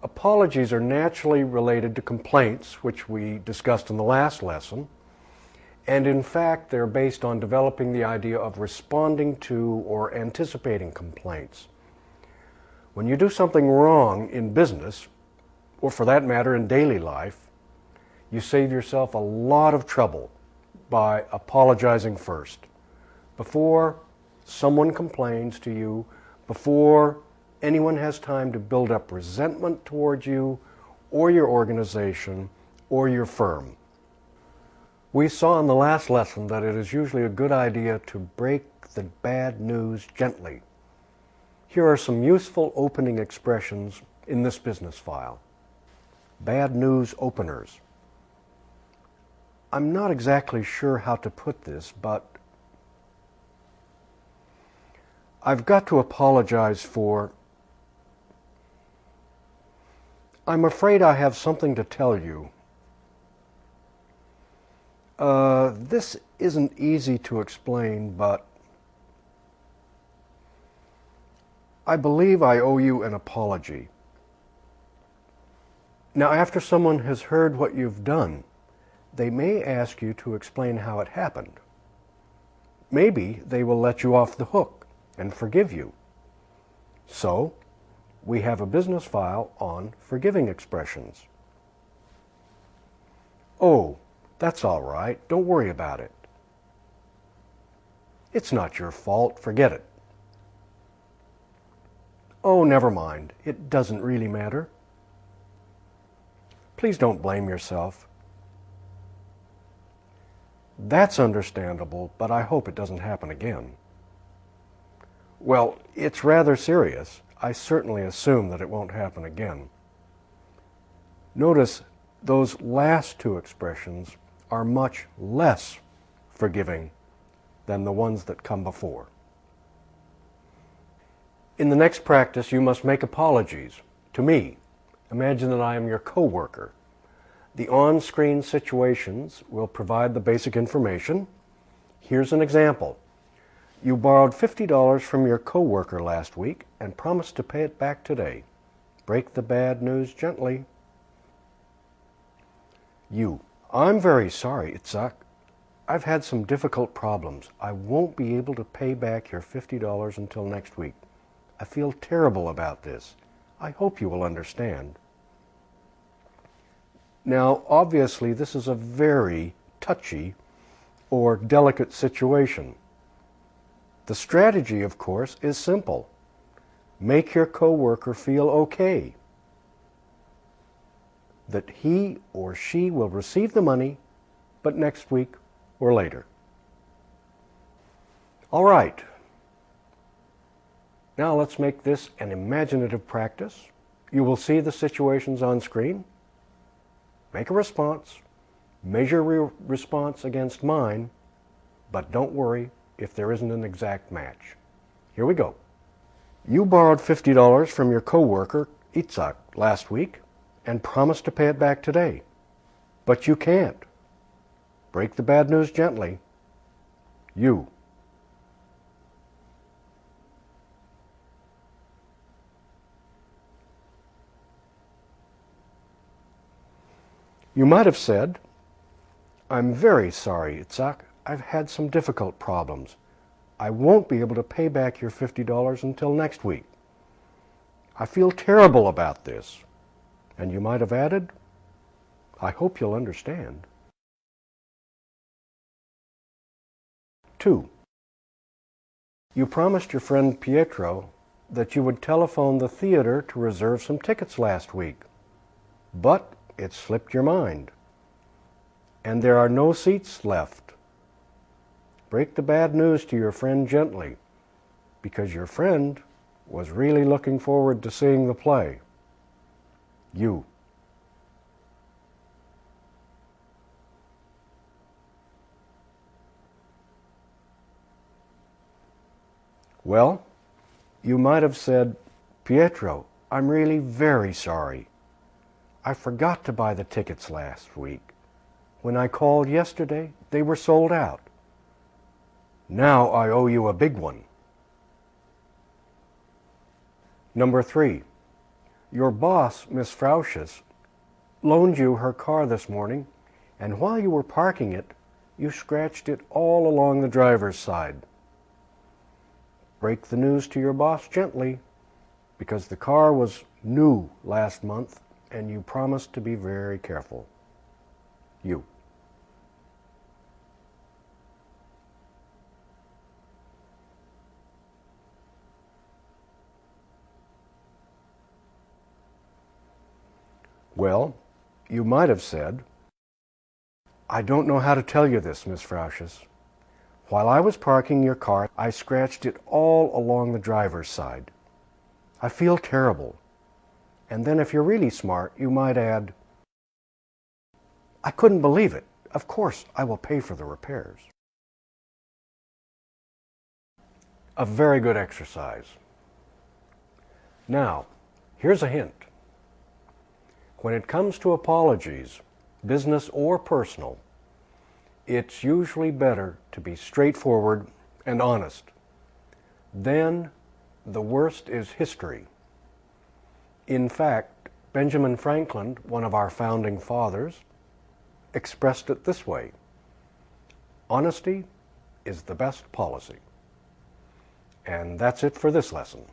Apologies are naturally related to complaints, which we discussed in the last lesson, and in fact they're based on developing the idea of responding to or anticipating complaints. When you do something wrong in business, or for that matter in daily life, you save yourself a lot of trouble by apologizing first, before someone complains to you, before anyone has time to build up resentment towards you or your organization or your firm. We saw in the last lesson that it is usually a good idea to break the bad news gently. Here are some useful opening expressions in this business file. Bad news openers. I'm not exactly sure how to put this, but I've got to apologize for... I'm afraid I have something to tell you. This isn't easy to explain, but I believe I owe you an apology. Now, after someone has heard what you've done, they may ask you to explain how it happened. Maybe they will let you off the hook and forgive you. So, we have a business file on forgiving expressions. Oh, that's all right. Don't worry about it. It's not your fault. Forget it. Oh, never mind. It doesn't really matter. Please don't blame yourself. That's understandable, but I hope it doesn't happen again. Well, it's rather serious. I certainly assume that it won't happen again. Notice those last two expressions are much less forgiving than the ones that come before. In the next practice, you must make apologies to me. Imagine that I am your coworker. The on-screen situations will provide the basic information. Here's an example. You borrowed $50 from your coworker last week and promised to pay it back today. Break the bad news gently. You. I'm very sorry, Itzhak. I've had some difficult problems. I won't be able to pay back your $50 until next week. I feel terrible about this. I hope you will understand. Now, obviously, this is a very touchy or delicate situation. The strategy, of course, is simple. Make your coworker feel okay, that he or she will receive the money, but next week or later. All right. Now let's make this an imaginative practice. You will see the situations on screen. Make a response. Measure your response against mine, but don't worry if there isn't an exact match. Here we go. You borrowed $50 from your coworker, Itzhak, last week and promised to pay it back today. But you can't. Break the bad news gently. You. You might have said, I'm very sorry, Itzhak. I've had some difficult problems. I won't be able to pay back your $50 until next week. I feel terrible about this. And you might have added, I hope you'll understand. 2. You promised your friend Pietro that you would telephone the theater to reserve some tickets last week, but it slipped your mind, and there are no seats left. Break the bad news to your friend gently, because your friend was really looking forward to seeing the play. You. Well, you might have said, Pietro, I'm really very sorry. I forgot to buy the tickets last week. When I called yesterday, they were sold out. Now I owe you a big one. Number 3. Your boss, Miss Frausches, loaned you her car this morning, and while you were parking it, you scratched it all along the driver's side. Break the news to your boss gently, because the car was new last month, and you promised to be very careful. You. Well, you might have said, I don't know how to tell you this, Miss Frausches. While I was parking your car, I scratched it all along the driver's side. I feel terrible. And then if you're really smart, you might add, I couldn't believe it. Of course, I will pay for the repairs. A very good exercise. Now, here's a hint. When it comes to apologies, business or personal, it's usually better to be straightforward and honest. Then, the worst is history. In fact, Benjamin Franklin, one of our founding fathers, expressed it this way: honesty is the best policy. And that's it for this lesson.